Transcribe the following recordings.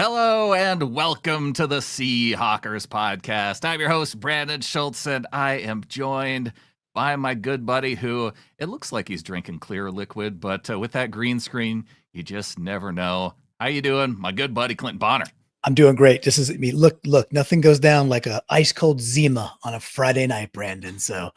Hello and welcome to the Seahawkers podcast. I'm your host, Brandon Schultz, and I am joined by my good buddy who, it looks like he's drinking clear liquid, but with that green screen, you just never know. How you doing? My good buddy, Clinton Bonner. I'm doing great. This is me. Look, nothing goes down like a ice cold Zima on a Friday night, Brandon. So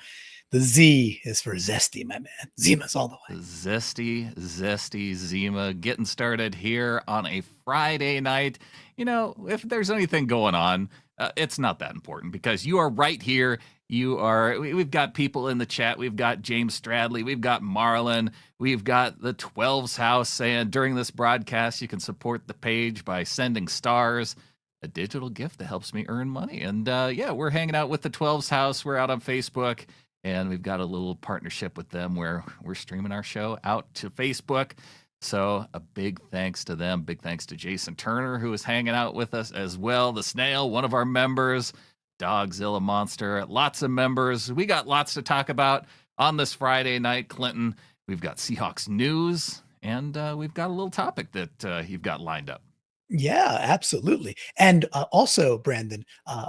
the Z is for zesty, my man. Zima's all the way. Zesty Zima getting started here on a Friday night. You know, if there's anything going on, it's not that important because you are right here. We've got people in the chat. We've got James Stradley. We've got Marlon. We've got the 12's house saying during this broadcast, you can support the page by sending stars, a digital gift that helps me earn money. And yeah, we're hanging out with the 12's house. We're out on Facebook. And we've got a little partnership with them where we're streaming our show out to Facebook. So a big thanks to them. Big thanks to Jason Turner, who is hanging out with us as well. The Snail, one of our members. Dogzilla Monster. Lots of members. We got lots to talk about on this Friday night, Clinton. We've got Seahawks news, and we've got a little topic that you've got lined up. Yeah, absolutely. And also, Brandon,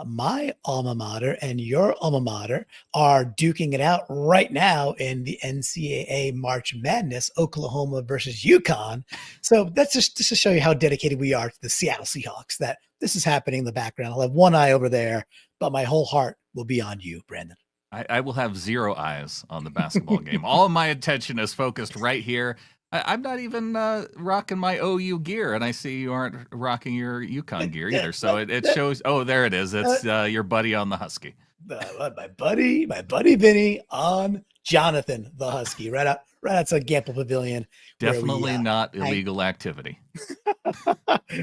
my alma mater and your alma mater are duking it out right now in the NCAA March Madness, Oklahoma versus UConn. So that's just to show you how dedicated we are to the Seattle Seahawks, that this is happening in the background. I'll have one eye over there, but my whole heart will be on you, Brandon. I will have zero eyes on the basketball game. All of my attention is focused right here. I'm not even rocking my OU gear, and I see you aren't rocking your UConn gear either. So it shows. Oh, there it is. It's your buddy on the Husky. My buddy Vinny on Jonathan the Husky, right outside Gamble Pavilion. Definitely not illegal activity.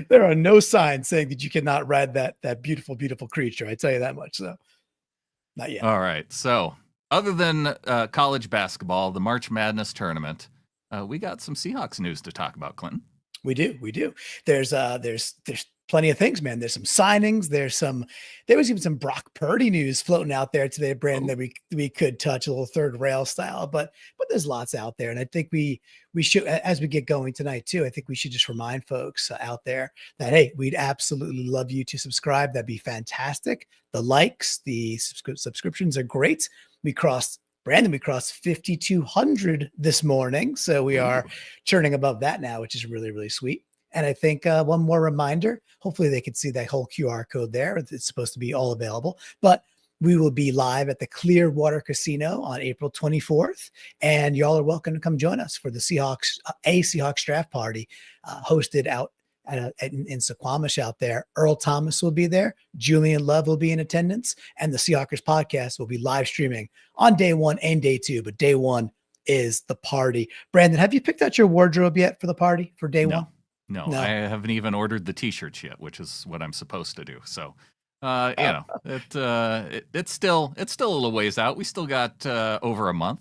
There are no signs saying that you cannot ride that beautiful, beautiful creature. I tell you that much. So, not yet. All right. So, other than college basketball, the March Madness tournament. We got some Seahawks news to talk about, Clinton. We do. There's plenty of things, man. There's some signings. There was even some Brock Purdy news floating out there today, Brandon, that we could touch a little third rail style, but there's lots out there. And I think we should, as we get going tonight too, I think we should just remind folks out there that, hey, we'd absolutely love you to subscribe. That'd be fantastic. The likes, the subscriptions are great. We crossed 5,200 this morning. So we are churning above that now, which is really, really sweet. And I think one more reminder, hopefully they can see that whole QR code there. It's supposed to be all available, but we will be live at the Clearwater Casino on April 24th. And y'all are welcome to come join us for the Seahawks draft party hosted out in Suquamish out there. Earl Thomas will be there. Julian Love will be in attendance. And the Seahawkers podcast will be live streaming on day one and day two. But day one is the party. Brandon, have you picked out your wardrobe yet for the party for day one? No, I haven't even ordered the t-shirts yet, which is what I'm supposed to do. So, it's still a little ways out. We still got over a month.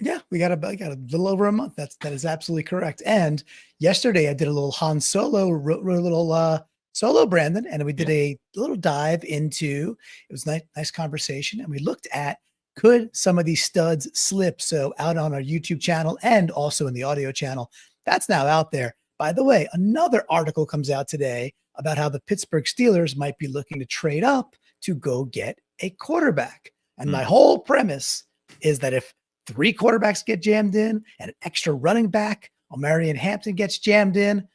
Yeah, we got a little over a month. That is absolutely correct. And yesterday I did a little Han Solo, wrote a little solo, Brandon, and we did a little dive into. It was nice conversation, and we looked at could some of these studs slip. So out on our YouTube channel and also in the audio channel, that's now out there. By the way, another article comes out today about how the Pittsburgh Steelers might be looking to trade up to go get a quarterback. And my whole premise is that if 3 quarterbacks get jammed in and an extra running back, Omarion Hampton gets jammed in,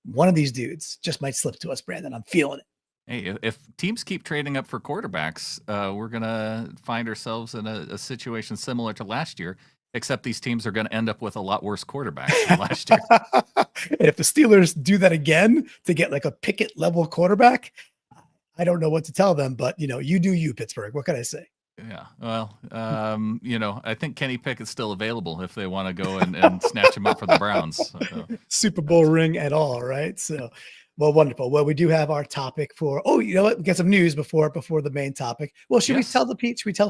one of these dudes just might slip to us, Brandon. I'm feeling it. Hey, if teams keep trading up for quarterbacks, we're going to find ourselves in a situation similar to last year, except these teams are going to end up with a lot worse quarterbacks than last year. And if the Steelers do that again to get like a Pickett level quarterback, I don't know what to tell them, but you do you, Pittsburgh. What can I say? Yeah, well, I think Kenny Pickett's still available if they want to go and snatch him up for the Browns. So. Super Bowl ring at all, right? So, well, wonderful. Well, we do have our topic for. Oh, you know what? We got some news before the main topic. Well, should we tell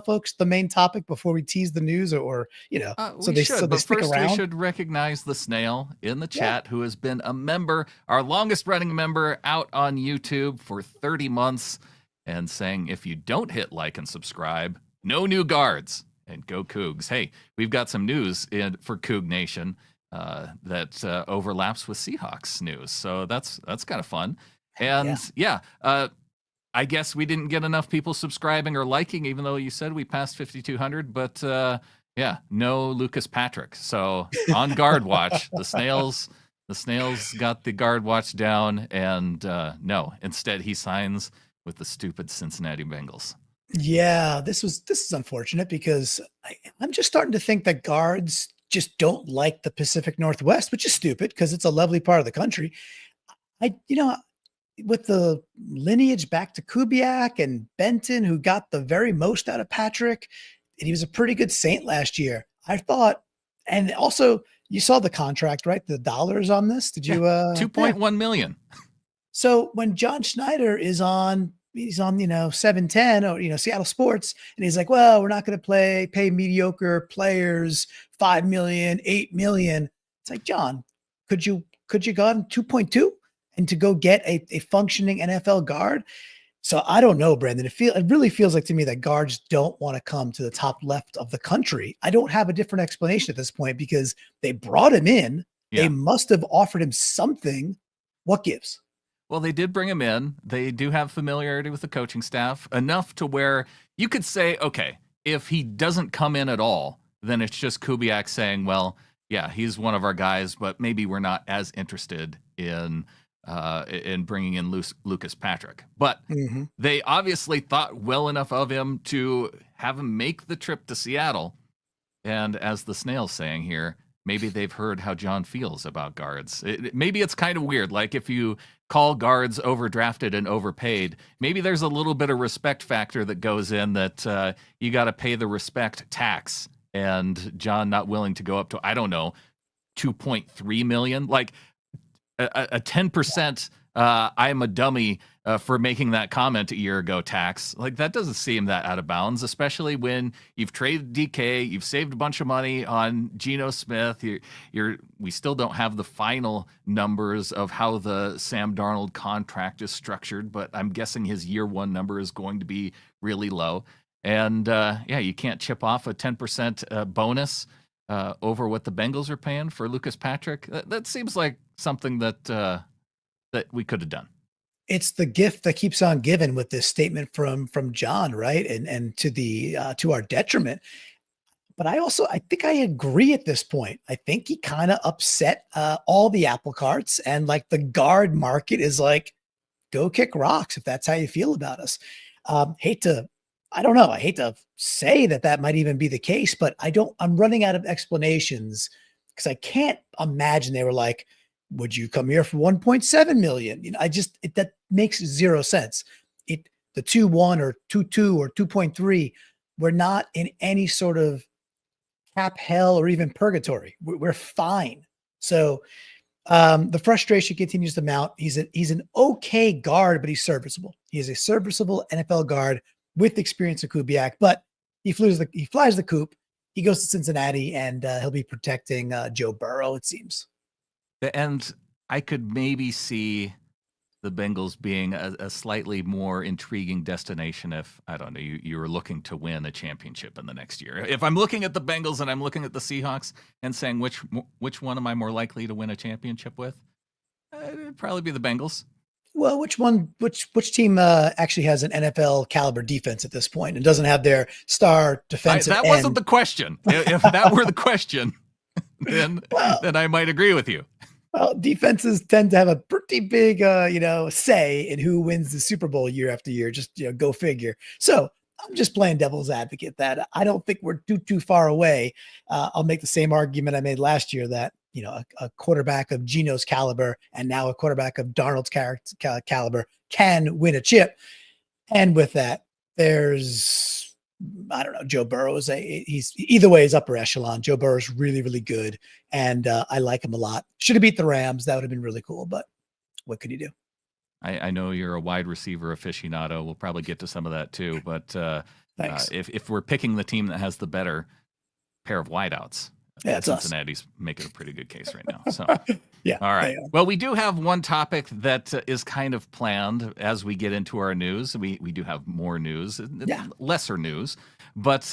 folks the main topic before we tease the news, or so they stick around? We should recognize the Snail in the chat who has been a member, our longest running member out on YouTube for 30 months. And saying, if you don't hit like and subscribe, no new guards. And go Cougs. Hey, we've got some news for Coug Nation that overlaps with Seahawks news. So that's kind of fun. And I guess we didn't get enough people subscribing or liking, even though you said we passed 5,200. But no Lucas Patrick. So on guard watch, the snails got the guard watch down, and no, instead he signs with the stupid Cincinnati Bengals. Yeah, this is unfortunate because I'm just starting to think that guards just don't like the Pacific Northwest, which is stupid because it's a lovely part of the country. With the lineage back to Kubiak and Benton, who got the very most out of Patrick, and he was a pretty good Saint last year. I thought, and also you saw the contract, right? The dollars on this. Did you? 2.1 million. So when John Schneider he's on 710 or Seattle Sports, and he's like, well, we're not going to pay mediocre players 5 million, 8 million. It's like, John, could you go on 2.2 and to go get a functioning NFL guard? So I don't know, Brandon. It really feels like to me that guards don't want to come to the top left of the country. I don't have a different explanation at this point because they brought him in. Yeah. They must have offered him something. What gives? Well, they did bring him in. They do have familiarity with the coaching staff enough to where you could say, okay, if he doesn't come in at all, then it's just Kubiak saying, well, yeah, he's one of our guys, but maybe we're not as interested in bringing in Lucas Patrick. But they obviously thought well enough of him to have him make the trip to Seattle. And as the snail's saying here, maybe they've heard how John feels about guards. Maybe it's kind of weird. Like if you call guards overdrafted and overpaid, maybe there's a little bit of respect factor that goes in that you got to pay the respect tax. And John not willing to go up to, I don't know, 2.3 million. Like a 10% I'm a dummy for making that comment a year ago tax. Like that doesn't seem that out of bounds, especially when you've traded DK, you've saved a bunch of money on Geno Smith. We still don't have the final numbers of how the Sam Darnold contract is structured, but I'm guessing his year one number is going to be really low. And you can't chip off a 10% bonus over what the Bengals are paying for Lucas Patrick. That seems like something that we could have done. It's the gift that keeps on giving with this statement from John, right? And to our detriment. But I think I agree at this point. I think he kind of upset all the apple carts, and like the guard market is like, go kick rocks if that's how you feel about us. I hate to say that might even be the case, but I'm running out of explanations because I can't imagine they were like, would you come here for 1.7 million? That makes zero sense. The 2.1 or 2.2 or 2.3, we're not in any sort of cap hell or even purgatory. We're fine. So the frustration continues to mount. He's an okay guard, but he's serviceable. He is a serviceable NFL guard with experience of Kubiak, but he flies the coop. He goes to Cincinnati, and he'll be protecting Joe Burrow, it seems. And I could maybe see the Bengals being a slightly more intriguing destination if, I don't know, you were looking to win a championship in the next year. If I'm looking at the Bengals and I'm looking at the Seahawks and saying which one am I more likely to win a championship with, it'd probably be the Bengals. Well, which team actually has an NFL caliber defense at this point and doesn't have their star defensive That end? wasn't the question. If that were the question, then I might agree with you. Well, defenses tend to have a pretty big, say in who wins the Super Bowl year after year. Just, go figure. So I'm just playing devil's advocate that I don't think we're too far away. I'll make the same argument I made last year that, a quarterback of Geno's caliber and now a quarterback of Darnold's caliber can win a chip. And with that, there's, I don't know, Joe Burrow he's either way is upper echelon. Joe Burrow is really, really good. And I like him a lot. Should have beat the Rams. That would have been really cool. But what could you do? I know you're a wide receiver aficionado. We'll probably get to some of that too. But if we're picking the team that has the better pair of wideouts, Cincinnati's making a pretty good case right now. So, yeah. All right. Well, we do have one topic that is kind of planned as we get into our news. We do have more news, lesser news, but it's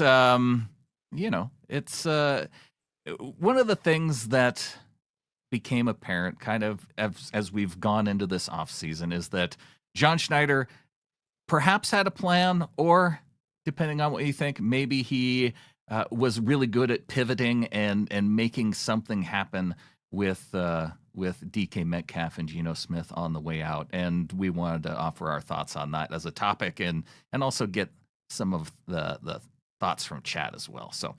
one of the things that became apparent kind of as we've gone into this offseason is that John Schneider perhaps had a plan, or depending on what you think, maybe he was really good at pivoting and making something happen with DK Metcalf and Geno Smith on the way out. And we wanted to offer our thoughts on that as a topic, and also get some of the thoughts from chat as well. So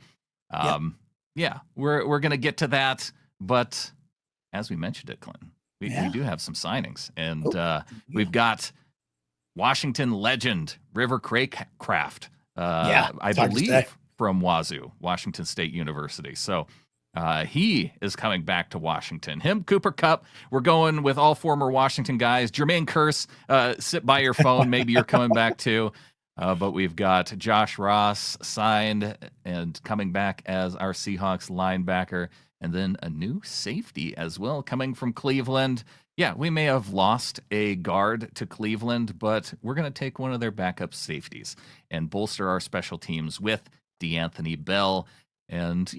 yeah, we're gonna get to that, but as we mentioned it, Clinton, we do have some signings, and we've got Washington legend River Craycraft, I believe from Wazoo, Washington State University. So he is coming back to Washington. Him, Cooper Kupp. We're going with all former Washington guys. Jermaine Kearse, sit by your phone. Maybe you're coming back too. But we've got Josh Ross signed and coming back as our Seahawks linebacker, and then a new safety as well coming from Cleveland. Yeah, we may have lost a guard to Cleveland, but we're going to take one of their backup safeties and bolster our special teams with DeAnthony Bell. And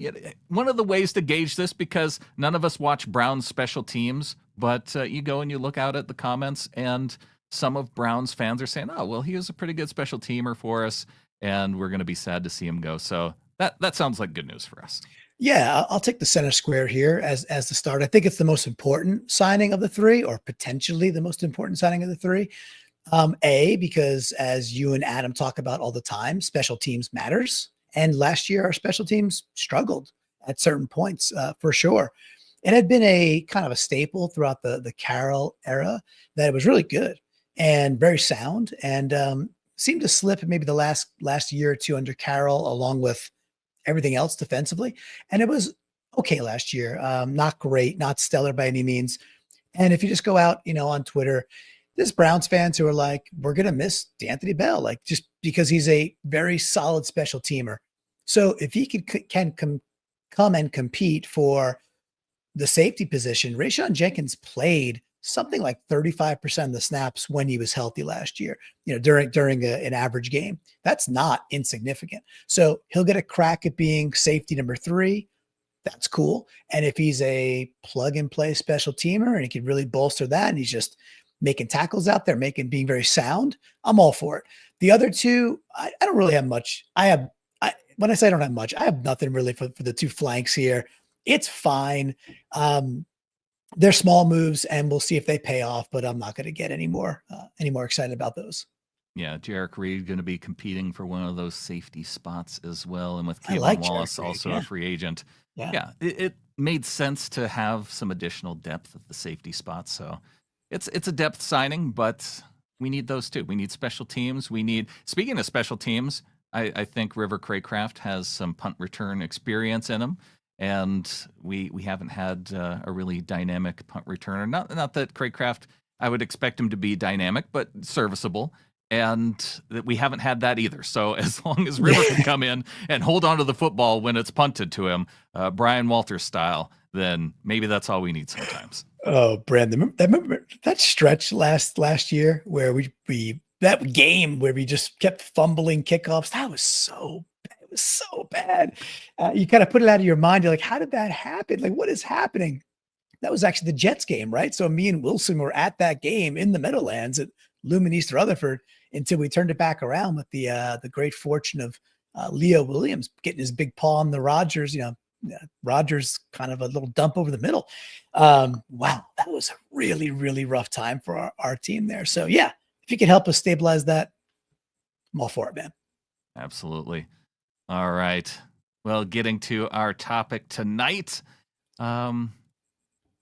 one of the ways to gauge this, because none of us watch Browns special teams, but you go and you look out at the comments, and some of Browns fans are saying, oh, well, he was a pretty good special teamer for us, and we're going to be sad to see him go. So that sounds like good news for us. Yeah, I'll take the center square here as the start. I think it's the most important signing of the three, or potentially the most important signing of the three. Because as you and Adam talk about all the time, special teams matters. And last year, our special teams struggled at certain points, for sure. It had been a kind of a staple throughout the Carroll era that it was really good and very sound, and seemed to slip maybe the last year or two under Carroll, along with everything else defensively. And it was okay last year. Not great, not stellar by any means. And if you just go out, on Twitter, there's Browns fans who are like, we're going to miss DeAnthony Bell, like, just because he's a very solid special teamer. So if he can come and compete for the safety position, Rayshon Jenkins played something like 35% of the snaps when he was healthy last year, during an average game. That's not insignificant. So he'll get a crack at being safety number 3. That's cool. And if he's a plug and play special teamer and he can really bolster that, and he's just making tackles out there, being very sound, I'm all for it. The other two, I don't really have much. When I say I don't have much, I have nothing really for the two flanks here. It's fine. They're small moves, and we'll see if they pay off, but I'm not going to get any more excited about those. Yeah, Jarek Reed going to be competing for one of those safety spots as well. And with Kayvon Wallace, also a free agent. Yeah, it made sense to have some additional depth at the safety spot. So it's a depth signing, but we need those too. We need special teams. Speaking of special teams, I think River Craycraft has some punt return experience in him. And we haven't had a really dynamic punt returner. Not that Craycraft, I would expect him to be dynamic, but serviceable. And that we haven't had that either. So as long as River can come in and hold on to the football when it's punted to him, Brian Walters style, then maybe that's all we need sometimes. Oh, Brandon, remember that stretch last year where that game where we just kept fumbling kickoffs? That was so bad. You kind of put it out of your mind. You're like, how did that happen? Like, what is happening? That was actually the Jets game, right? So me and Wilson were at that game in the Meadowlands at Lumen East Rutherford until we turned it back around with the great fortune of Leo Williams getting his big paw on the Rodgers, Rodgers kind of a little dump over the middle. Wow, that was a really, really rough time for our team there. So yeah, if you could help us stabilize that, I'm all for it, man. Absolutely. All right. Well, getting to our topic tonight. We're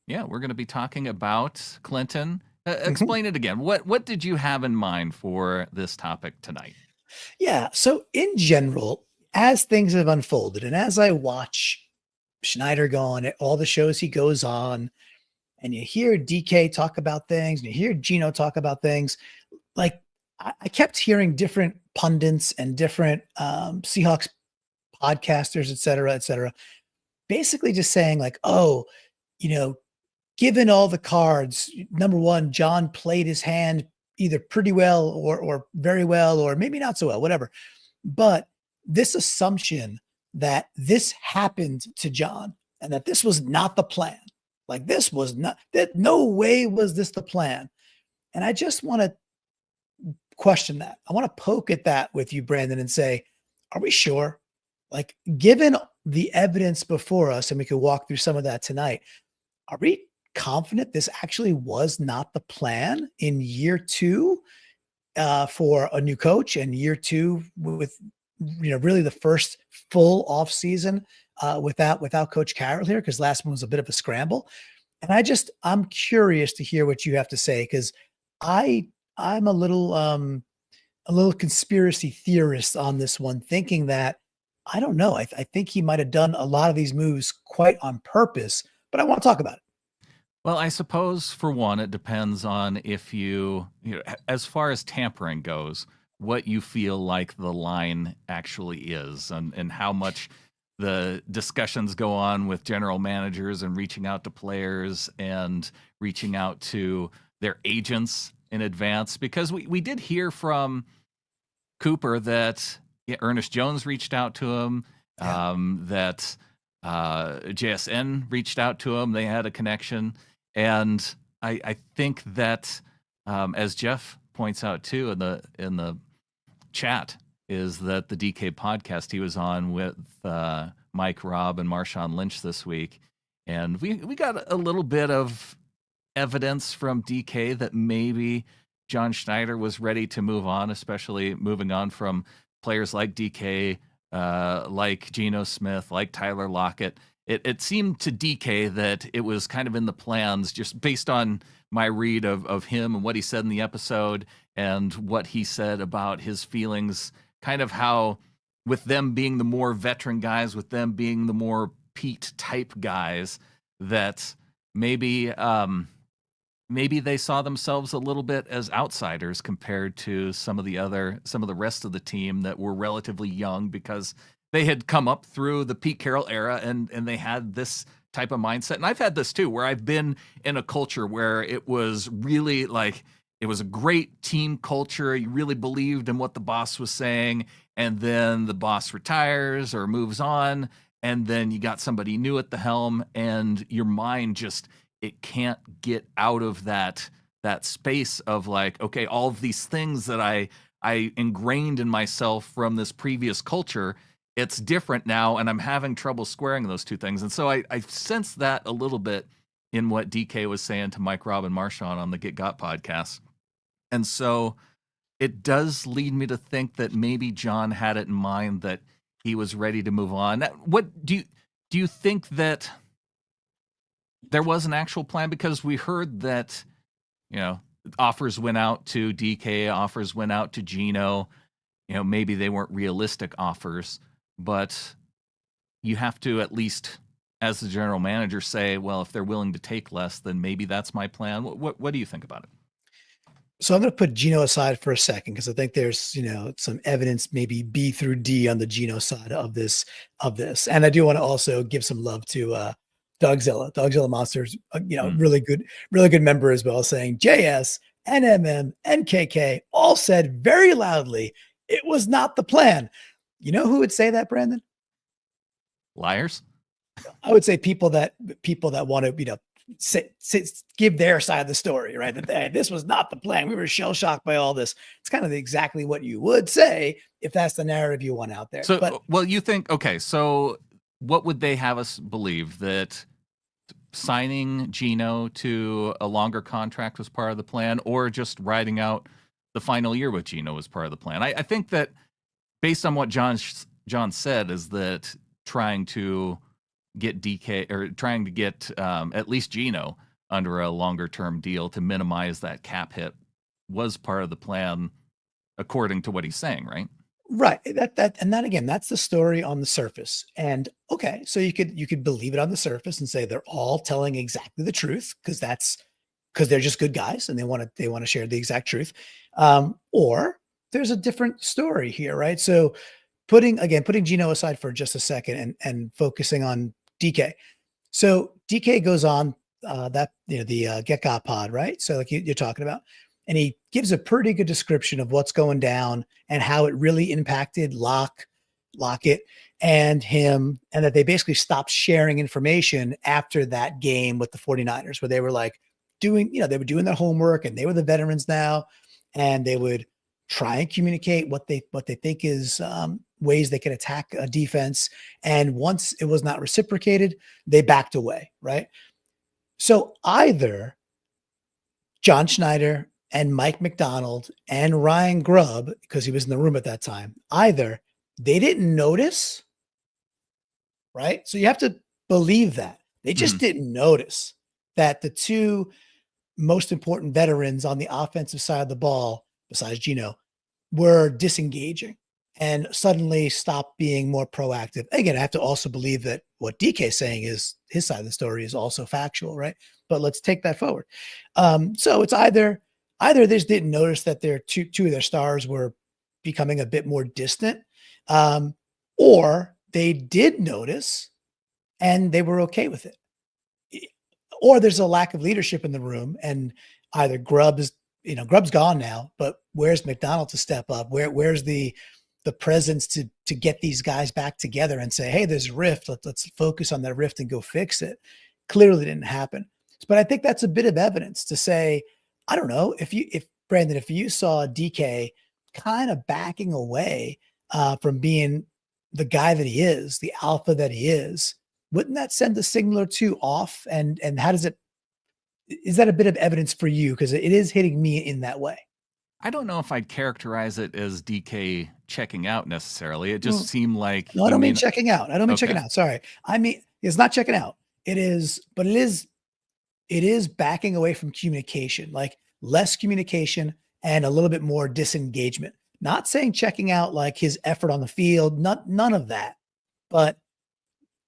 going to be talking about Clinton. Explain it again. What did you have in mind for this topic tonight? Yeah. So in general, as things have unfolded, and as I watch Schneider go on all the shows he goes on, and you hear DK talk about things, and you hear Geno talk about things, like I kept hearing different pundits and different Seahawks podcasters, et cetera, basically just saying like, oh, given all the cards, number one, John played his hand either pretty well or very well, or maybe not so well, whatever. But this assumption that this happened to John and that this was not the plan, Like this was not that. No way was this the plan. And I just want to question that. I want to poke at that with you, Brandon, and say, are we sure? Like, given the evidence before us, and we could walk through some of that tonight, are we confident this actually was not the plan in year two for a new coach, and year two with really the first full off season without Coach Carroll here, because last one was a bit of a scramble. And I'm curious to hear what you have to say, because I'm a little conspiracy theorist on this one, thinking that I don't know. I think he might have done a lot of these moves quite on purpose, but I want to talk about it. Well, I suppose for one, it depends on if as far as tampering goes, what you feel like the line actually is, and how much the discussions go on with general managers and reaching out to players and reaching out to their agents in advance. Because we did hear from Cooper that Ernest Jones reached out to him, that JSN reached out to him. They had a connection. And I think that, as Jeff points out too in the chat, is that the DK podcast he was on with Mike Robb and Marshawn Lynch this week, and we got a little bit of evidence from DK that maybe John Schneider was ready to move on, especially moving on from players like DK, like Geno Smith, like Tyler Lockett. It seemed to DK that it was kind of in the plans, just based on my read of him and what he said in the episode and what he said about his feelings, kind of how with them being the more veteran guys, with them being the more Pete type guys, that maybe they saw themselves a little bit as outsiders compared to some of the rest of the team that were relatively young, because they had come up through the Pete Carroll era and they had this type of mindset. And I've had this too, where I've been in a culture where it was really like, it was a great team culture. You really believed in what the boss was saying. And then the boss retires or moves on. And then you got somebody new at the helm, and your mind just, it can't get out of that space of like, okay, all of these things that I ingrained in myself from this previous culture, it's different now, and I'm having trouble squaring those two things. And so I sensed that a little bit in what DK was saying to Mike, Robb, and Marshawn on the Get Got podcast. And so it does lead me to think that maybe John had it in mind that he was ready to move on. What do you think that there was an actual plan? Because we heard that, offers went out to DK, offers went out to Geno. Maybe they weren't realistic offers, but you have to, at least as the general manager, say, well, if they're willing to take less, then maybe that's my plan. What do you think about it? So I'm going to put Geno aside for a second, because I think there's, some evidence, maybe B through D, on the Geno side of this. And I do want to also give some love to Doug Zilla Monsters, really good member as well, saying JS, NMM, and KK all said very loudly, it was not the plan. You know who would say that, Brandon? Liars. I would say people that want to, give their side of the story, right? That hey, this was not the plan. We were shell shocked by all this. It's kind of exactly what you would say if that's the narrative you want out there. So, well, you think, okay, so what would they have us believe? That signing Geno to a longer contract was part of the plan, or just riding out the final year with Geno was part of the plan? I think that based on what John said, is that trying to get DK, or trying to get at least Geno under a longer term deal to minimize that cap hit, was part of the plan, according to what he's saying, right? Right. That again, that's the story on the surface. And okay, so you could believe it on the surface and say they're all telling exactly the truth, because they're just good guys and they want to share the exact truth. Or there's a different story here, right? So putting Geno aside for just a second and focusing on DK. So DK goes on the Get Got pod, right? So like you're talking about, and he gives a pretty good description of what's going down and how it really impacted Lockett. and him, and that they basically stopped sharing information after that game with the 49ers, where they were like doing, they were doing their homework and they were the veterans now, and they would try and communicate what they think is ways they could attack a defense. And once it was not reciprocated, they backed away, right? So either John Schneider and Mike McDonald and Ryan Grubb, because he was in the room at that time, either they didn't notice, right? So you have to believe that. They just didn't notice that the two most important veterans on the offensive side of the ball, besides Geno, were disengaging and suddenly stopped being more proactive. Again, I have to also believe that what DK is saying is his side of the story is also factual, right? But let's take that forward. So it's either they just didn't notice that their two of their stars were becoming a bit more distant, or they did notice and they were okay with it. Or there's a lack of leadership in the room, and either Grubb's gone now, but where's McDonald to step up? Where's the presence to get these guys back together and say, hey, there's a rift. Let's focus on that rift and go fix it. Clearly didn't happen. But I think that's a bit of evidence to say, I don't know, if Brandon, if you saw DK kind of backing away from being the guy that he is, the alpha that he is, wouldn't that send a signal or two off? And how does it, is that a bit of evidence for you? Because it is hitting me in that way. I don't know if I'd characterize it as DK checking out necessarily. It just seemed like no, I don't mean checking out. I don't mean checking out. Sorry. I mean, it's not checking out. It is backing away from communication, like less communication and a little bit more disengagement. Not saying checking out like his effort on the field, none of that. But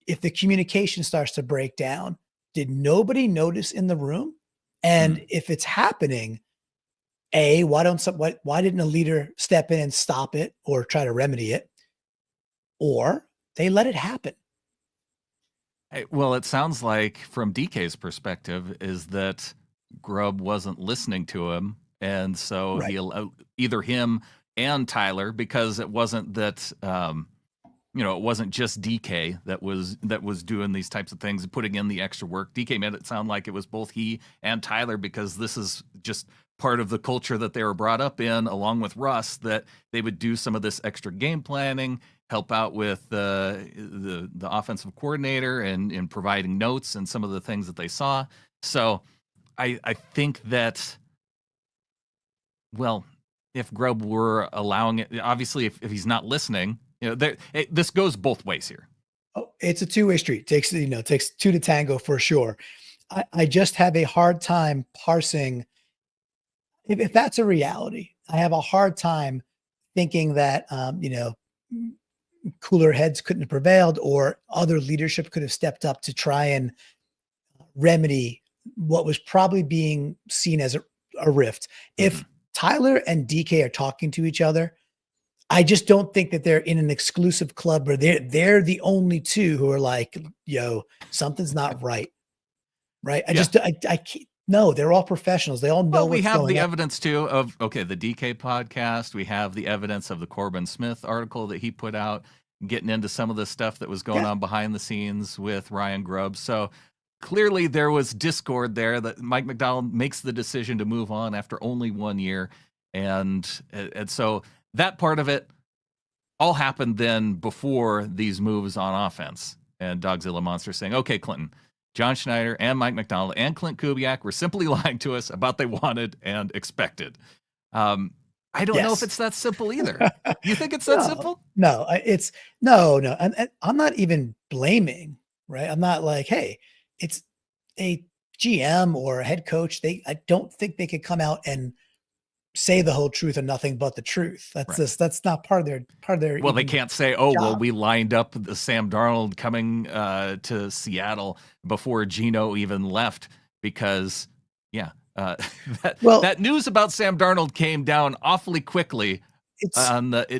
if the communication starts to break down, did nobody notice in the room? And if it's happening, why didn't a leader step in and stop it or try to remedy it? Or they let it happen. Well, it sounds like from DK's perspective is that Grubb wasn't listening to him. And so he allowed either him and Tyler, because it wasn't that, it wasn't just DK that was doing these types of things and putting in the extra work. DK made it sound like it was both he and Tyler, because this is just part of the culture that they were brought up in, along with Russ, that they would do some of this extra game planning, help out with the offensive coordinator and in providing notes and some of the things that they saw. So I think that, well, if Grubb were allowing it, obviously if he's not listening, this goes both ways here. Oh, it's a two-way street. Takes two to tango for sure. I just have a hard time parsing. If that's a reality, I have a hard time thinking that, cooler heads couldn't have prevailed or other leadership could have stepped up to try and remedy what was probably being seen as a rift. If Tyler and DK are talking to each other, I just don't think that they're in an exclusive club where they're the only two who are like, yo, something's not right. Right. I can't. No, they're all professionals. They all know what's going on. We have the evidence too of, the DK podcast. We have the evidence of the Corbin Smith article that he put out, getting into some of the stuff that was going on behind the scenes with Ryan Grubb. So clearly there was discord there, that Mike McDonald makes the decision to move on after only 1 year. And so that part of it all happened then before these moves on offense. And Dogzilla Monster saying, okay, Clinton, John Schneider and Mike McDonald and Clint Kubiak were simply lying to us about they wanted and expected. I don't know if it's that simple either. You think it's that simple? No, it's no. And I'm not even blaming, right? I'm not like, hey, it's a GM or a head coach. I don't think they could come out and say the whole truth and nothing but the truth. That's not part of their. Well, they can't say, job. We lined up the Sam Darnold coming to Seattle before Geno even left, because that news about Sam Darnold came down awfully quickly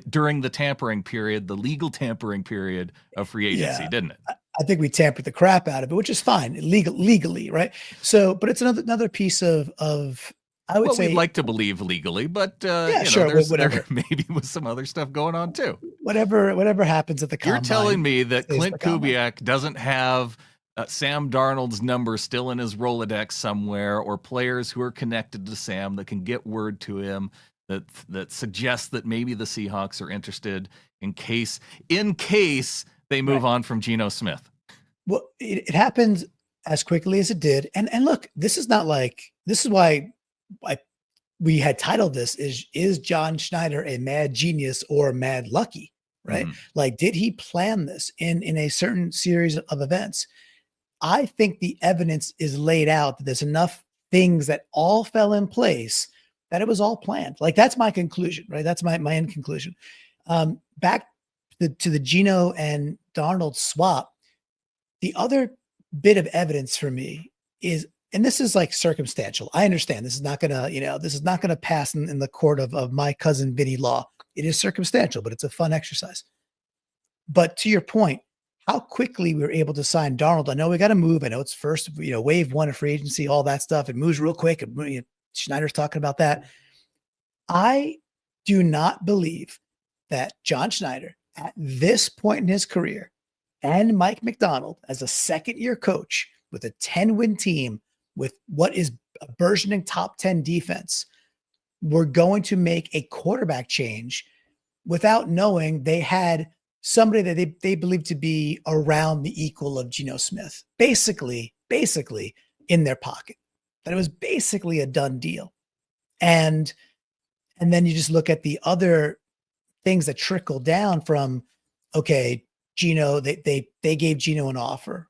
during the tampering period, the legal tampering period of free agency, didn't it? I think we tampered the crap out of it, which is fine legally, right? So, but it's another piece of I would Well, we'd say, like to believe legally, but yeah, you know, sure, there whatever, maybe was some other stuff going on too. whatever happens at the You're telling combine me that stays at the Clint combine. Kubiak doesn't have Sam Darnold's number still in his Rolodex somewhere, or players who are connected to Sam that can get word to him that suggests that maybe the Seahawks are interested in case they move Right. on from Geno Smith. Well, it happened as quickly as it did. And look, this is not like, this is why I, we had titled this is John Schneider a mad genius or mad lucky? Right. Mm-hmm. Like, did he plan this in a certain series of events? I think the evidence is laid out that there's enough things that all fell in place that it was all planned. Like, that's my conclusion, right? That's my end conclusion. Back to the Geno and Darnold swap. The other bit of evidence for me is, and this is like circumstantial. I understand this is not gonna, this is not gonna pass in the court of my cousin Vinny Law. It is circumstantial, but it's a fun exercise. But to your point, how quickly we were able to sign Darnold. I know we got to move. I know it's first, wave one of free agency, all that stuff. It moves real quick. And Schneider's talking about that. I do not believe that John Schneider at this point in his career and Mike McDonald as a second-year coach with a 10-win team with what is a burgeoning top 10 defense were going to make a quarterback change without knowing they had somebody that they believed to be around the equal of Geno Smith, basically in their pocket, that it was basically a done deal. And then you just look at the other things that trickle down from, okay, Geno, they gave Geno an offer,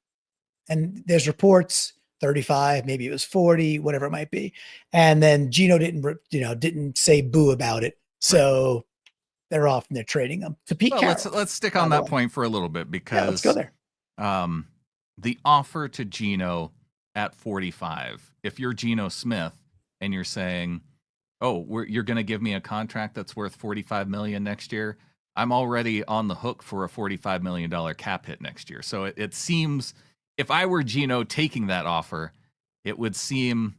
and there's reports 35, maybe it was 40, whatever it might be. And then Geno didn't say boo about it. So they're off and they're trading them to Pete Carroll. Let's stick on that point for a little bit, because let's go there. The offer to Geno at 45, if you're Geno Smith and you're saying, oh, you're going to give me a contract that's worth $45 million next year, I'm already on the hook for a $45 million cap hit next year. So it seems, if I were Geno taking that offer, it would seem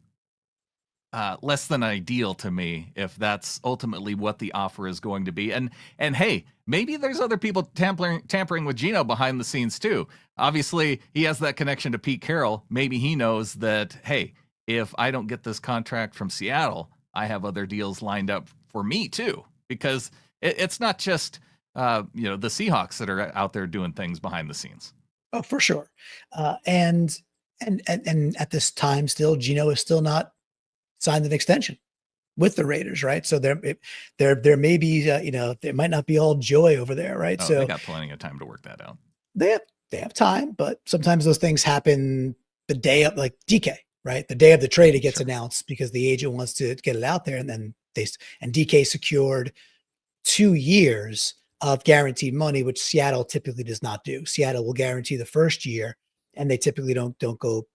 less than ideal to me if that's ultimately what the offer is going to be. And hey, maybe there's other people tampering with Geno behind the scenes too. Obviously, he has that connection to Pete Carroll. Maybe he knows that, hey, if I don't get this contract from Seattle, I have other deals lined up for me too, because it's not just the Seahawks that are out there doing things behind the scenes. Oh, for sure. And at this time, still, Geno is still not signed an extension with the Raiders, right? So there may be, there might not be all joy over there, right? So they got plenty of time to work that out. They have time, but sometimes those things happen the day of, like DK, right? The day of the trade, it gets announced because the agent wants to get it out there, and then DK secured 2 years of guaranteed money, which Seattle typically does not do. Seattle will guarantee the first year, and they typically don't go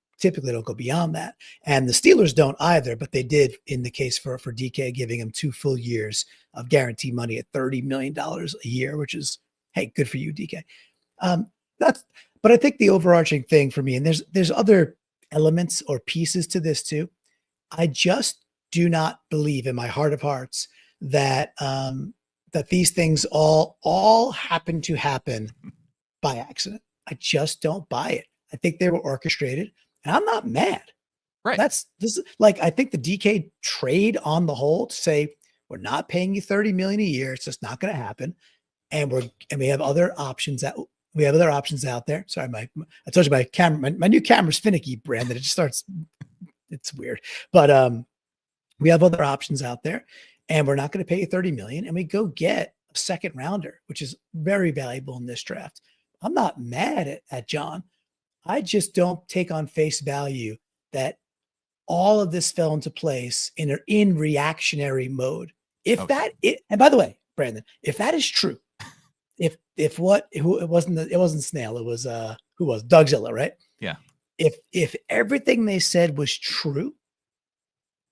beyond that. And the Steelers don't either, but they did in the case for DK, giving him 2 full years of guaranteed money at $30 million a year, which is, hey, good for you, DK. But I think the overarching thing for me, and there's other elements or pieces to this too. I just do not believe in my heart of hearts that that these things all happen to happen by accident. I just don't buy it. I think they were orchestrated, and I'm not mad. Right. I think the DK trade on the whole to say, we're not paying you $30 million a year. It's just not going to happen. And we have other options out there. Sorry, I told you my camera, my new camera's finicky, Brandon. It just starts, it's weird. But we have other options out there, and we're not going to pay you $30 million. And we go get a second rounder, which is very valuable in this draft. I'm not mad at John. I just don't take on face value that all of this fell into place in reactionary mode. And by the way, Brandon, if that is true, it wasn't Snail, it was who was Doug Zilla, right? Yeah. If everything they said was true,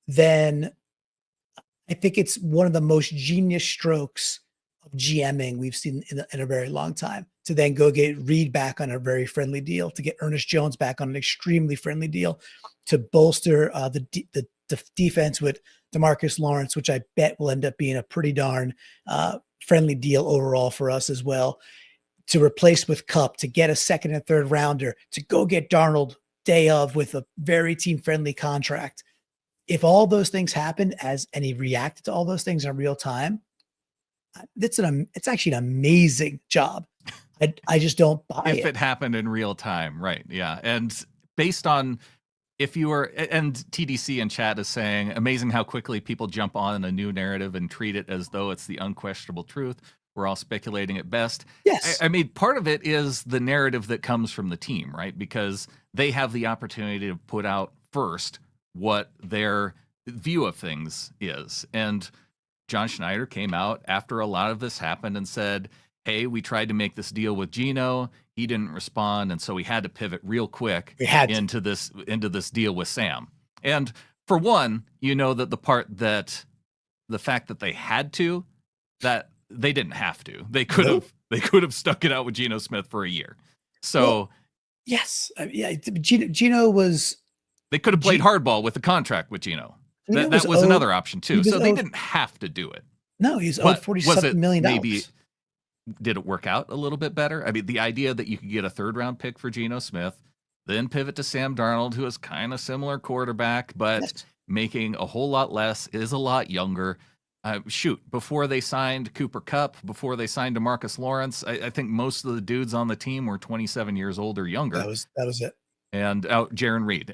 then I think it's one of the most genius strokes of GMing we've seen in a very long time, to then go get Reed back on a very friendly deal, to get Ernest Jones back on an extremely friendly deal, to bolster the defense with DeMarcus Lawrence, which I bet will end up being a pretty darn friendly deal overall for us as well, to replace with Kupp, to get a second and third rounder, to go get Darnold day of with a very team-friendly contract. If all those things happened and he reacted to all those things in real time, it's actually an amazing job. I just don't buy it. If it happened in real time, right? Yeah. And based on if you were, and TDC in chat is saying, amazing how quickly people jump on a new narrative and treat it as though it's the unquestionable truth. We're all speculating at best. Yes. I mean, part of it is the narrative that comes from the team, right? Because they have the opportunity to put out first what their view of things is. And John Schneider came out after a lot of this happened and said, hey, we tried to make this deal with Geno. He didn't respond, and so we had to pivot real quick into this deal with Sam. And for one, you know that the fact that they had to, that they didn't have to. They could have stuck it out with Geno Smith for a year. So yes, yeah, Geno was. They could have played hardball with the contract with Geno. That was another option too. So they didn't have to do it. No, he's owed $47 million. Maybe did it work out a little bit better? I mean, the idea that you could get a third-round pick for Geno Smith, then pivot to Sam Darnold, who is kind of similar quarterback, but making a whole lot less, is a lot younger. Before they signed Cooper Kupp, before they signed DeMarcus Lawrence, I think most of the dudes on the team were 27 years old or younger. That was it. And Jaron Reed,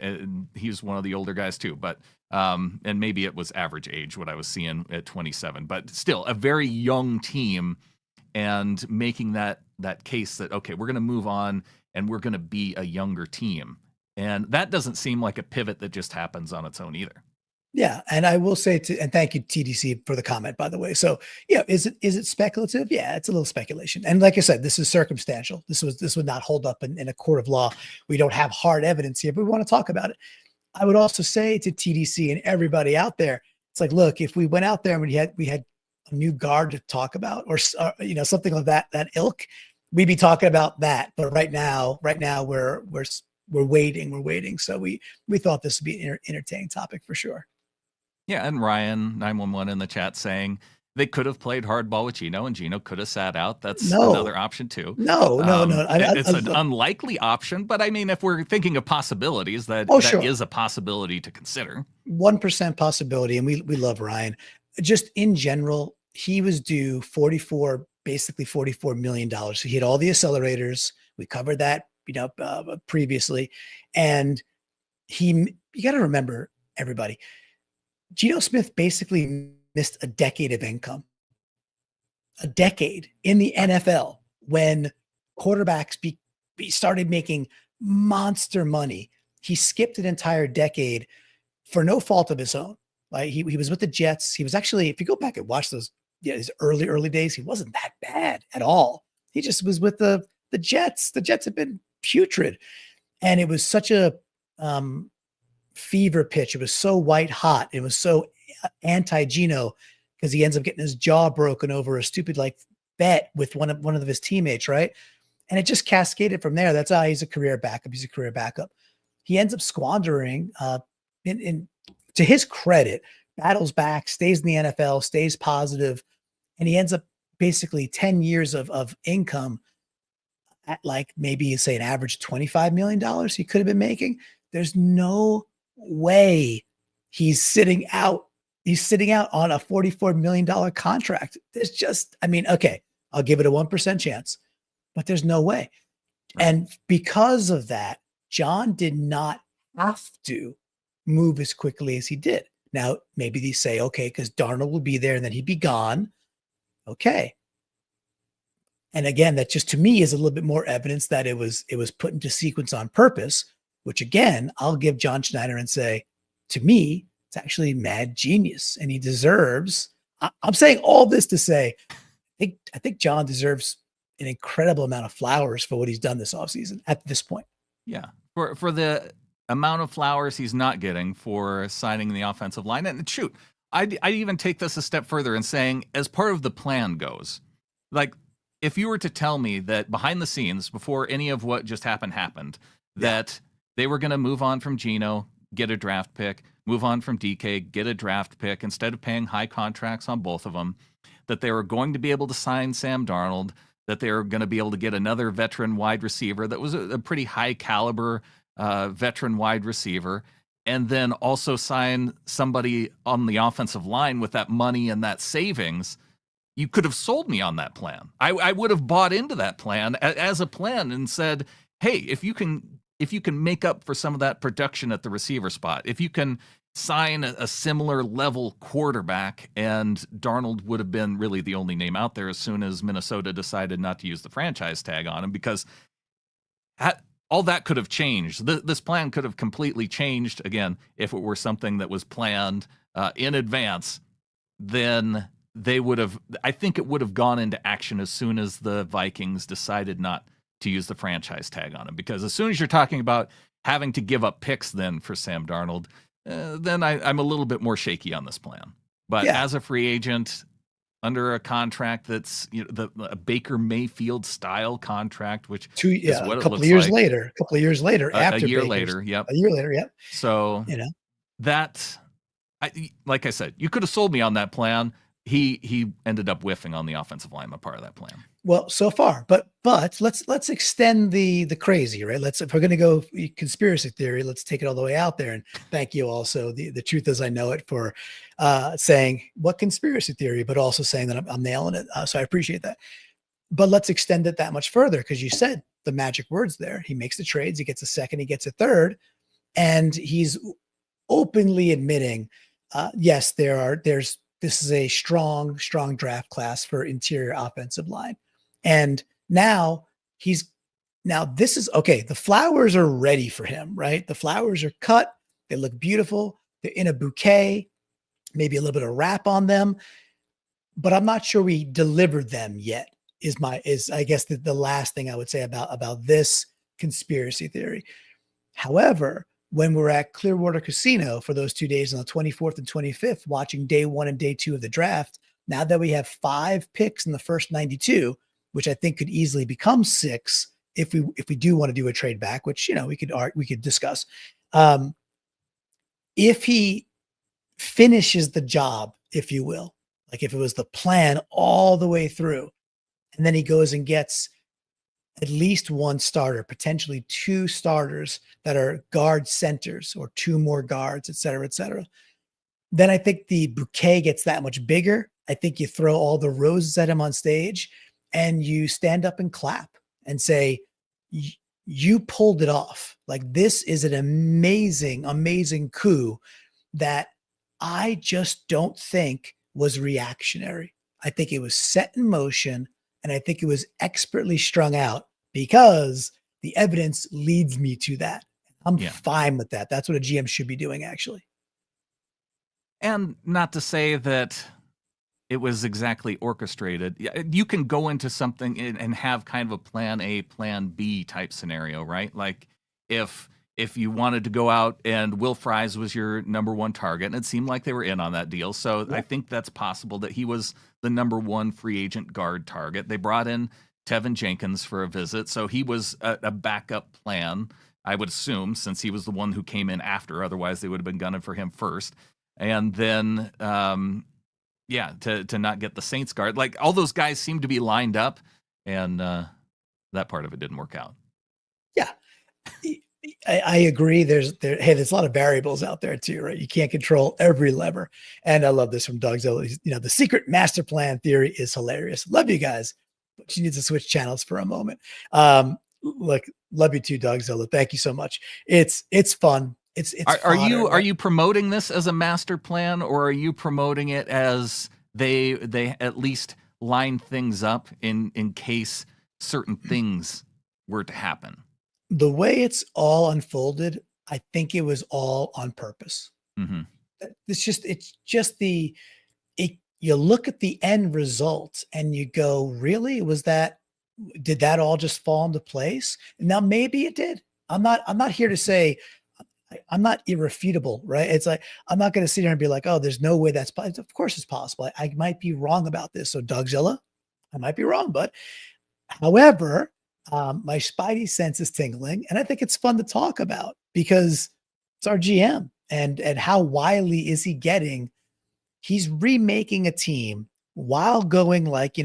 he's one of the older guys too, but and maybe it was average age what I was seeing at 27, but still a very young team. And making that case that, okay, we're going to move on and we're going to be a younger team. And that doesn't seem like a pivot that just happens on its own either. Yeah. And I will say and thank you, TDC, for the comment, by the way. So, yeah, is it speculative? Yeah, it's a little speculation. And like I said, this is circumstantial. This would not hold up in a court of law. We don't have hard evidence here, but we want to talk about it. I would also say to TDC and everybody out there, it's like, look, if we went out there and we had a new guard to talk about, or something like that ilk, we'd be talking about that. But right now we're waiting. So we thought this would be an entertaining topic for sure. Yeah, and Ryan 911 in the chat saying they could have played hardball with Geno, and Geno could have sat out. That's another option too. No. It's an unlikely option, but I mean, if we're thinking of possibilities, that is a possibility to consider. 1% possibility, and we love Ryan. Just in general, he was due basically $44 million. So he had all the accelerators. We covered that, previously. And you got to remember, everybody, Geno Smith basically missed a decade of income. A decade in the NFL when quarterbacks started making monster money. He skipped an entire decade for no fault of his own. Like he was with the Jets. He was actually, if you go back and watch those, his early days, he wasn't that bad at all. He just was with the Jets. The Jets had been putrid, and it was such a fever pitch. It was so white hot. It was so anti-Geno because he ends up getting his jaw broken over a stupid bet with one of his teammates, right? And it just cascaded from there. That's he's a career backup. He's a career backup. He ends up squandering. To his credit, battles back, stays in the NFL, stays positive, and he ends up basically 10 years of income at maybe say an average $25 million he could have been making. There's no way he's sitting out. He's sitting out on a $44 million contract. There's just, okay, I'll give it a 1% chance, but there's no way. And because of that, John did not have to move as quickly as he did. Now, maybe they say, okay, because Darnold will be there and then he'd be gone. Okay. And again, that just to me is a little bit more evidence that it was put into sequence on purpose, which again, I'll give John Schneider and say, to me, it's actually mad genius. And he deserves, I'm saying all this to say, I think John deserves an incredible amount of flowers for what he's done this offseason at this point. Yeah. For the amount of flowers he's not getting for signing the offensive line. And shoot, I'd even take this a step further and saying, as part of the plan goes, if you were to tell me that behind the scenes, before any of what just happened, that they were going to move on from Geno, get a draft pick, move on from DK, get a draft pick instead of paying high contracts on both of them, that they were going to be able to sign Sam Darnold, that they were going to be able to get another veteran wide receiver that was a pretty high caliber veteran wide receiver, and then also sign somebody on the offensive line with that money and that savings. You could have sold me on that plan. I would have bought into that plan as a plan and said, hey, if you can make up for some of that production at the receiver spot, if you can sign a similar level quarterback, and Darnold would have been really the only name out there as soon as Minnesota decided not to use the franchise tag on him, because all that could have changed. This plan could have completely changed, again, if it were something that was planned in advance. Then they would have, I think it would have gone into action as soon as the Vikings decided not to use the franchise tag on him, because as soon as you're talking about having to give up picks then for Sam Darnold, then I'm a little bit more shaky on this plan. But as a free agent under a contract that's, you know, a Baker Mayfield style contract, which is what a it couple looks of years like. later, a year later, A year later, yep. A year later, yep. So you know, that, like I said, you could have sold me on that plan. He ended up whiffing on the offensive line, a part of that plan. Well, so far, but let's extend the crazy, right? If we're going to go conspiracy theory, let's take it all the way out there. And thank you also, the truth as I know it, for saying what conspiracy theory, but also saying that I'm nailing it. So I appreciate that. But let's extend it that much further, because you said the magic words there. He makes the trades, he gets a second, he gets a third, and he's openly admitting, yes, this is a strong draft class for interior offensive line. And now this is okay. The flowers are ready for him, right? The flowers are cut. They look beautiful. They're in a bouquet, maybe a little bit of wrap on them, but I'm not sure we delivered them yet is I guess the last thing I would say about this conspiracy theory. However, when we're at Clearwater Casino for those 2 days on the 24th and 25th, watching day 1 and day 2 of the draft, now that we have 5 picks in the first 92, which I think could easily become 6 if we do want to do a trade back, which, you know, we could discuss. If he finishes the job, if you will, like if it was the plan all the way through, and then he goes and gets at least 1 starter, potentially 2 starters that are guard centers, or 2 more guards, et cetera, then I think the bouquet gets that much bigger. I think you throw all the roses at him on stage and you stand up and clap and say, you pulled it off. Like, this is an amazing, amazing coup that I just don't think was reactionary. I think it was set in motion, and I think it was expertly strung out, because the evidence leads me to that. I'm fine with that. That's what a GM should be doing, actually. And not to say that it was exactly orchestrated. You can go into something and have kind of a plan A, plan B type scenario, right? Like if you wanted to go out and Will Fries was your number 1 target, and it seemed like they were in on that deal. So I think that's possible that he was the number 1 free agent guard target. They brought in Tevin Jenkins for a visit, so he was a backup plan, I would assume, since he was the one who came in after. Otherwise, they would have been gunning for him first. And then, to not get the Saints guard. Like, all those guys seem to be lined up, and that part of it didn't work out. Yeah, I agree. There's a lot of variables out there too, right? You can't control every lever. And I love this from Doug Zilla. You know, the secret master plan theory is hilarious. Love you guys. But she needs to switch channels for a moment. Look, love you too, Doug Zilla. Thank you so much. It's fun. It's are you promoting this as a master plan, or are you promoting it as they at least line things up in case certain things were to happen? The way it's all unfolded, I think it was all on purpose. Mm-hmm. You look at the end result and you go, really? Did that all just fall into place? Now, maybe it did. I'm not here to say, I'm not irrefutable, right? It's like, I'm not going to sit here and be like, oh, there's no way that's possible. Of course it's possible. I might be wrong about this. So Dougzilla, I might be wrong, but however, my spidey sense is tingling, and I think it's fun to talk about, because It's our GM. And how wily is he getting? He's remaking a team while going like,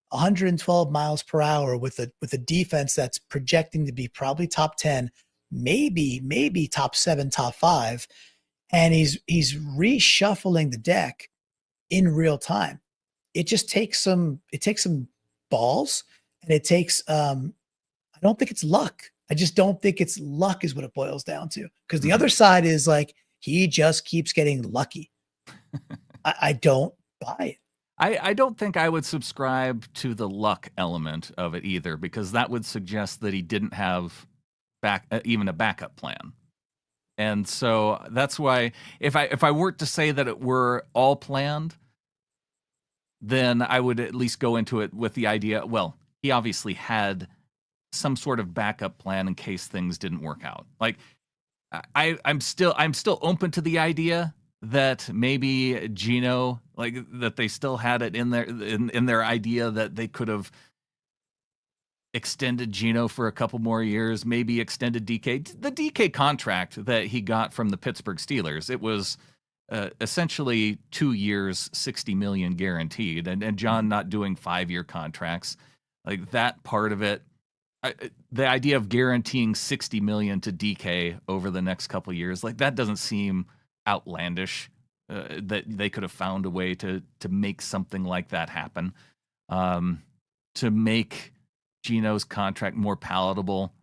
112 miles per hour with a defense that's projecting to be probably top 10, maybe top 7, top 5. And he's reshuffling the deck in real time. It just takes some balls, and it takes I don't think it's luck. I just don't think it's luck is what it boils down to. Because the other side is like he just keeps getting lucky. I don't buy it. I don't think I would subscribe to the luck element of it either, because that would suggest that he didn't have even a backup plan. And so that's why if I were to say that it were all planned, then I would at least go into it with the idea, well, he obviously had some sort of backup plan in case things didn't work out. Like I'm still open to the idea that maybe Geno, like that they still had it in their idea that they could have extended Geno for a couple more years, maybe extended DK. The DK contract that he got from the Pittsburgh Steelers, it was essentially 2 years, $60 million guaranteed, and John not doing 5-year contracts, like that part of it. The idea of guaranteeing $60 million to DK over the next couple of years, like that doesn't seem outlandish. That they could have found a way to make something like that happen, to make Geno's contract more palatable.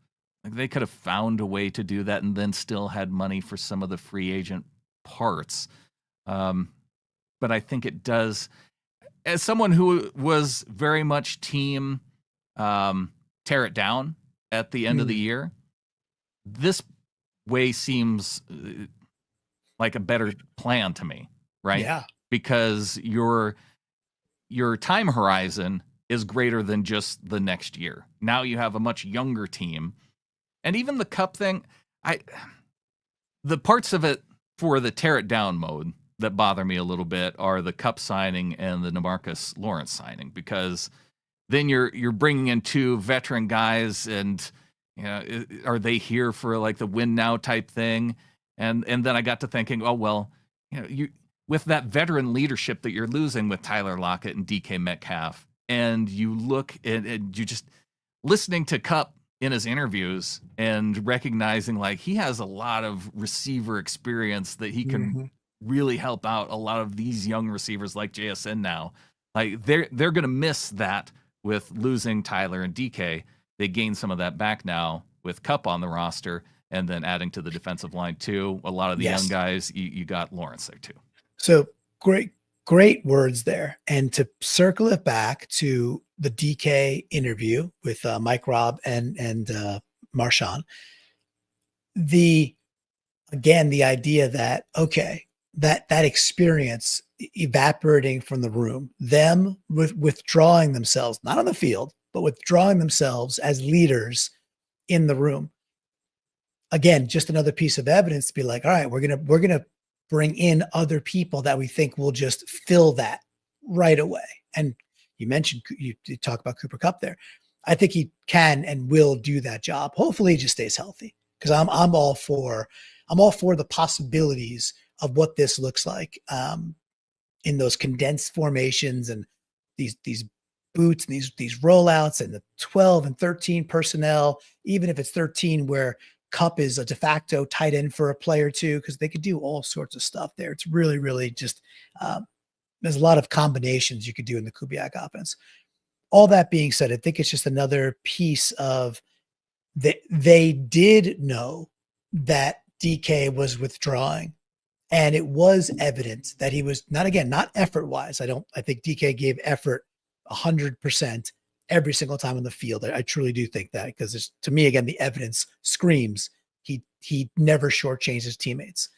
Like they could have found a way to do that and then still had money for some of the free agent parts. But I think it does, as someone who was very much team tear it down at the end of the year, this way seems like a better plan to me, right? Yeah. Because your time horizon is greater than just the next year. Now you have a much younger team. And even the Cup thing, the parts of it for the tear it down mode that bother me a little bit are the Cup signing and the DeMarcus Lawrence signing, because then you're bringing in 2 veteran guys, and are they here for like the win now type thing? And then I got to thinking, oh well, you with that veteran leadership that you're losing with Tyler Lockett and DK Metcalf, and you look and you just listening to Cup in his interviews and recognizing like he has a lot of receiver experience that he can really help out a lot of these young receivers like JSN now. Like they're going to miss that with losing Tyler and DK. They gain some of that back now with Cup on the roster, and then adding to the defensive line too. A lot of the young guys, you got Lawrence there too. So great words there. And to circle it back to the DK interview with Mike Robb and Marshawn, the idea that, okay, that experience evaporating from the room, them withdrawing themselves, not on the field, but withdrawing themselves as leaders in the room. Again, just another piece of evidence to be like, all right, we're gonna bring in other people that we think will just fill that right away. And you mentioned, you talk about Cooper Kupp there. I think he can and will do that job. Hopefully he just stays healthy, because I'm all for the possibilities of what this looks like in those condensed formations and these boots and these rollouts and the 12 and 13 personnel, even if it's 13 where Kupp is a de facto tight end for a play or two, because they could do all sorts of stuff there. It's really, really just there's a lot of combinations you could do in the Kubiak offense. All that being said, I think it's just another piece of they did know that DK was withdrawing, and it was evident that he was not effort wise. I think DK gave effort 100% every single time on the field. I truly do think that, because to me, again, the evidence screams he never shortchanged his teammates.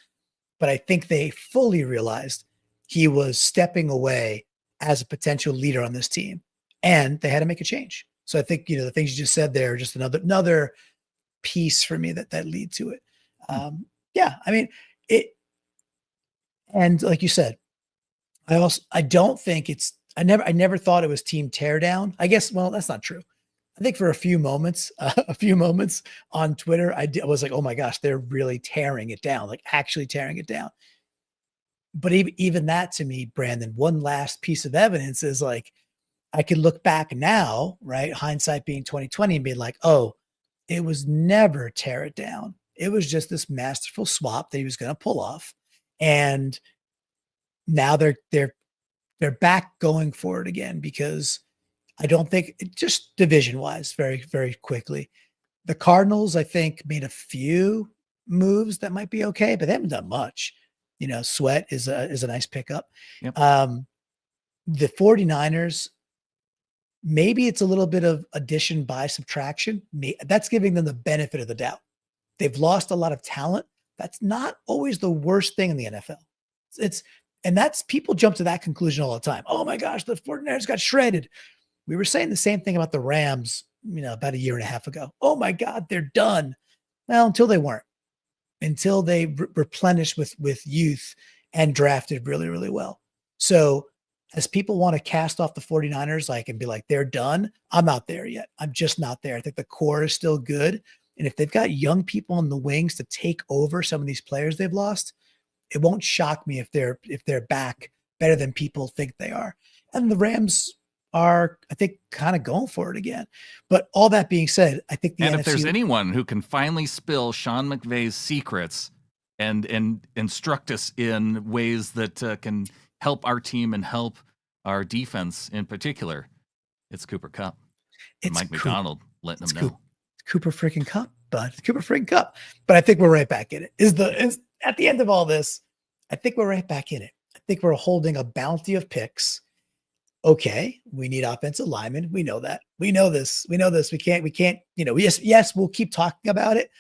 But I think they fully realized he was stepping away as a potential leader on this team, and they had to make a change. So I think, the things you just said there are just another piece for me that lead to it. Yeah, I mean it. And like you said, I don't think I never thought it was team tear down. I guess, well, that's not true. I think for a few moments on Twitter, I was like, oh my gosh, they're really tearing it down, like actually tearing it down. But even that to me, Brandon, one last piece of evidence is like, I could look back now, right? Hindsight being 2020 and be like, oh, it was never tear it down. It was just this masterful swap that he was going to pull off. And now they're back going for it again, because I don't think, just division wise, very, very quickly, the Cardinals, I think, made a few moves that might be okay, but they haven't done much. Sweat is a nice pickup. Yep. The 49ers, maybe it's a little bit of addition by subtraction. That's giving them the benefit of the doubt. They've lost a lot of talent. That's not always the worst thing in the NFL. And that's, people jump to that conclusion all the time. Oh my gosh, the 49ers got shredded. We were saying the same thing about the Rams, about a year and a half ago. Oh my God, they're done. Well, until they weren't, until they replenished with youth and drafted really, really well. So as people want to cast off the 49ers, and be like, they're done, I'm not there yet. I'm just not there. I think the core is still good. And if they've got young people on the wings to take over some of these players they've lost, it won't shock me if they're back better than people think they are. And the Rams are, I think, kind of going for it again. But all that being said, I think if there's anyone who can finally spill Sean McVay's secrets and instruct us in ways that can help our team and help our defense in particular, it's Cooper Kupp. It's Mike McDonald letting them know. Cooper freaking Kupp, bud. Cooper freaking Kupp. But I think we're right back in it. Is at the end of all this, I think we're right back in it. I think we're holding a bounty of picks. Okay, we need offensive linemen. We know that. We know this. We can't, yes, we'll keep talking about it.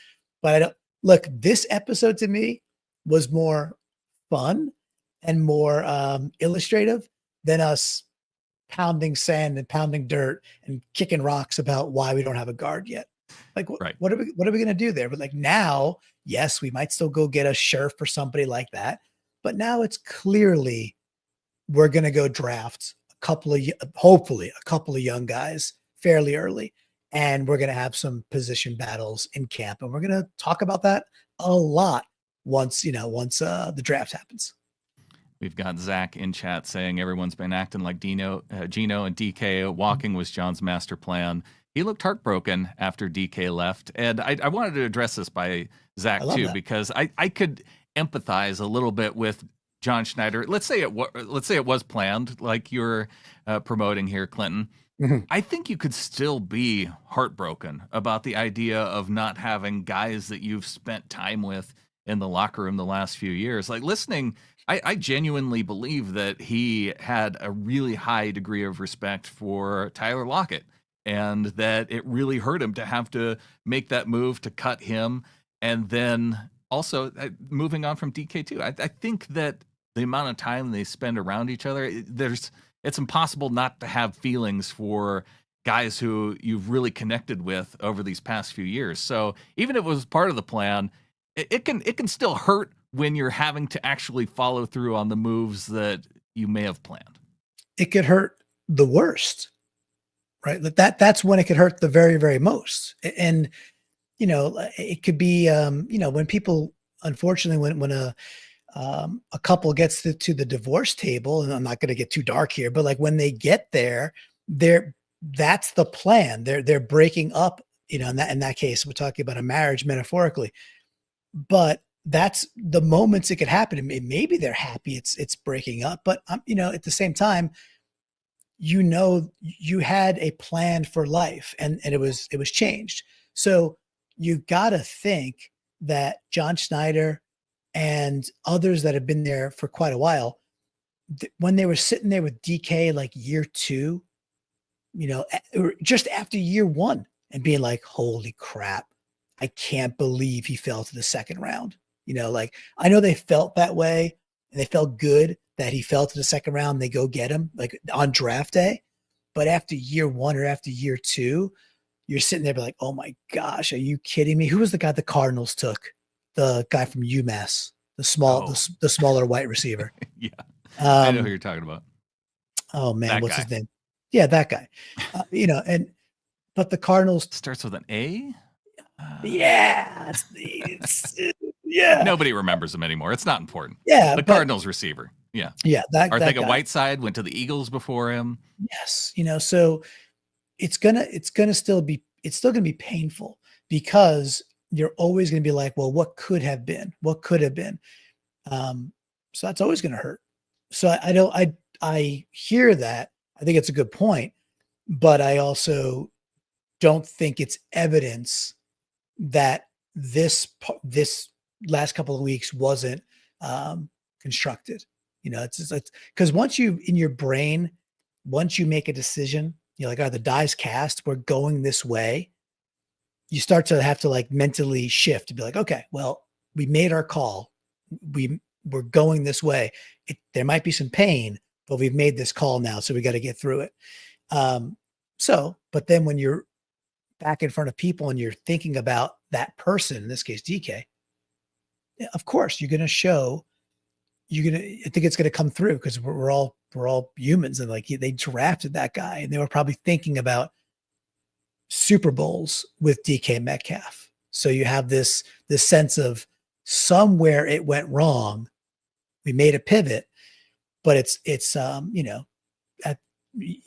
But I don't look, this episode to me was more fun and more illustrative than us pounding sand and pounding dirt and kicking rocks about why we don't have a guard yet. Like, right. What are we going to do there? But now, yes, we might still go get a Scherf or somebody like that. But now it's clearly we're going to go draft hopefully a couple of young guys fairly early. And we're going to have some position battles in camp. And we're going to talk about that a lot once the draft happens. We've got Zach in chat saying everyone's been acting like Geno and DK. Walking was John's master plan. He looked heartbroken after DK left. And I wanted to address this by Zach too, because I could empathize a little bit with John Schneider. Let's say it was planned, like you're promoting here, Clinton. Mm-hmm. I think you could still be heartbroken about the idea of not having guys that you've spent time with in the locker room the last few years. Like listening, I genuinely believe that he had a really high degree of respect for Tyler Lockett, and that it really hurt him to have to make that move to cut him. And then also moving on from DK too. I think that the amount of time they spend around each other, it's impossible not to have feelings for guys who you've really connected with over these past few years. So even if it was part of the plan, it can still hurt when you're having to actually follow through on the moves that you may have planned. It could hurt the worst, right? That's when it could hurt the very, very most. And, it could be, when people, unfortunately, when a couple gets to the divorce table, and I'm not going to get too dark here, but like when they get there, that's the plan. They're breaking up, in that case, we're talking about a marriage metaphorically, but that's the moments it could happen. And maybe they're happy it's breaking up, but at the same time, you had a plan for life and it was changed. So you got to think that John Schneider and others that have been there for quite a while, when they were sitting there with DK like year 2, or just after year 1, and being like, holy crap, I can't believe he fell to the second round. I know they felt that way and they felt good that he fell to the second round. They go get him like on draft day. But after year 1 or after year 2, you're sitting there like, oh my gosh, are you kidding me? Who was the guy the Cardinals took? The guy from UMass, the smaller white receiver. Yeah. I know who you're talking about. Oh man, what's his name? Yeah, that guy. And but the Cardinals Starts with an A? yeah, yeah. Nobody remembers him anymore. It's not important. Yeah, The Cardinals receiver. Yeah. Yeah, that Arthega guy. Whiteside went to the Eagles before him. Yes, so it's gonna still be painful because you're always gonna be like, well, what could have been? What could have been? So that's always gonna hurt. So I hear that. I think it's a good point, but I also don't think it's evidence that this last couple of weeks wasn't constructed. It's because once you in your brain, once you make a decision, you're like, the die's cast, we're going this way. You start to have to like mentally shift to be like, okay, well, we made our call. We're going this way. There might be some pain, but we've made this call now, so we got to get through it. But then when you're back in front of people and you're thinking about that person, in this case, DK, of course, I think it's going to come through because we're all humans, and like they drafted that guy and they were probably thinking about Super Bowls with DK Metcalf. So you have this sense of somewhere it went wrong. We made a pivot, but it's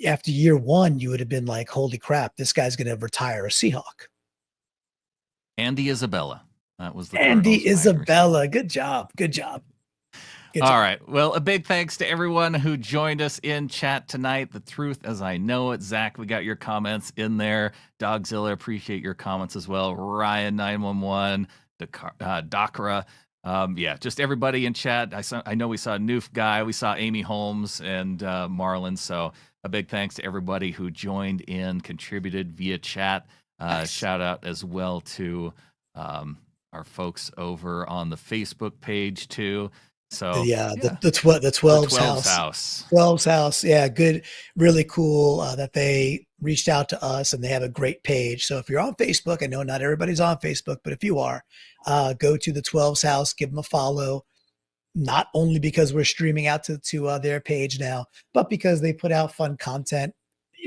after year one, you would have been like, holy crap, this guy's going to retire a Seahawk. Andy Isabella. That was the Andy Isabella. Good job. All right. Well, a big thanks to everyone who joined us in chat tonight. The truth as I know it. Zach, we got your comments in there. Dogzilla, appreciate your comments as well. Ryan 911, Dakra. Just everybody in chat. I know we saw Noof Guy, we saw Amy Holmes and Marlon. So a big thanks to everybody who joined in, contributed via chat. Nice. Shout out as well to our folks over on the Facebook page too. So the 12's house. 12's house. Yeah, good, really cool that they reached out to us and they have a great page. So if you're on Facebook, I know not everybody's on Facebook, but if you are, go to the 12's house, give them a follow. Not only because we're streaming out to their page now, but because they put out fun content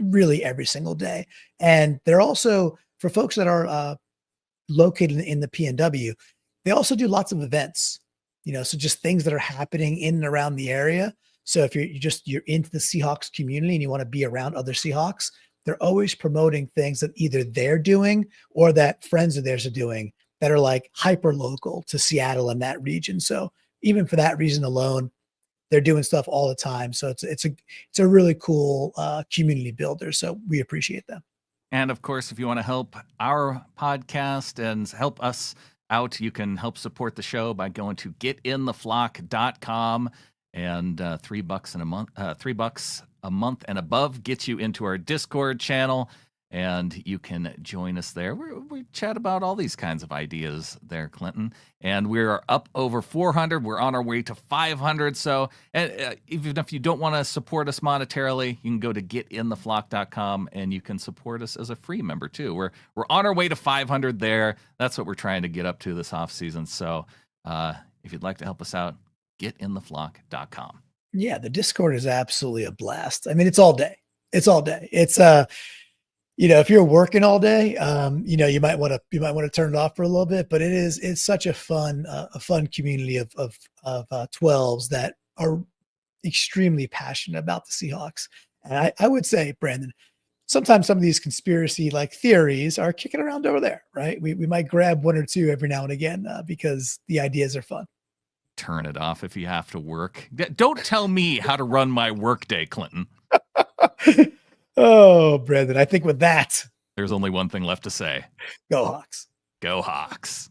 really every single day. And they're also, for folks that are located in the PNW, they also do lots of events. So just things that are happening in and around the area. So if you're into the Seahawks community and you want to be around other Seahawks, they're always promoting things that either they're doing or that friends of theirs are doing that are like hyper local to Seattle and that region. So even for that reason alone, they're doing stuff all the time. So it's a really cool community builder. So we appreciate them. And of course, if you want to help our podcast and help us out, you can help support the show by going to getintheflock.com, and $3 a month, $3 a month and above gets you into our Discord channel, and you can join us there. We chat about all these kinds of ideas there, Clinton, and we're up over 400. We're on our way to 500. So even if you don't want to support us monetarily, you can go to getintheflock.com and you can support us as a free member too. We're on our way to 500 there. That's what we're trying to get up to this off season. So if you'd like to help us out, getintheflock.com. Yeah, the Discord is absolutely a blast. I mean, it's all day. It's if you're working all day, you might want to turn it off for a little bit, but it's such a fun community of 12s that are extremely passionate about the Seahawks. And I would say, Brandon, sometimes some of these conspiracy like theories are kicking around over there, right? We might grab one or two every now and again because the ideas are fun. Turn it off if you have to work. Don't tell me how to run my workday, Clinton. Oh, Brandon, I think with that, there's only one thing left to say. Go Hawks. Go Hawks.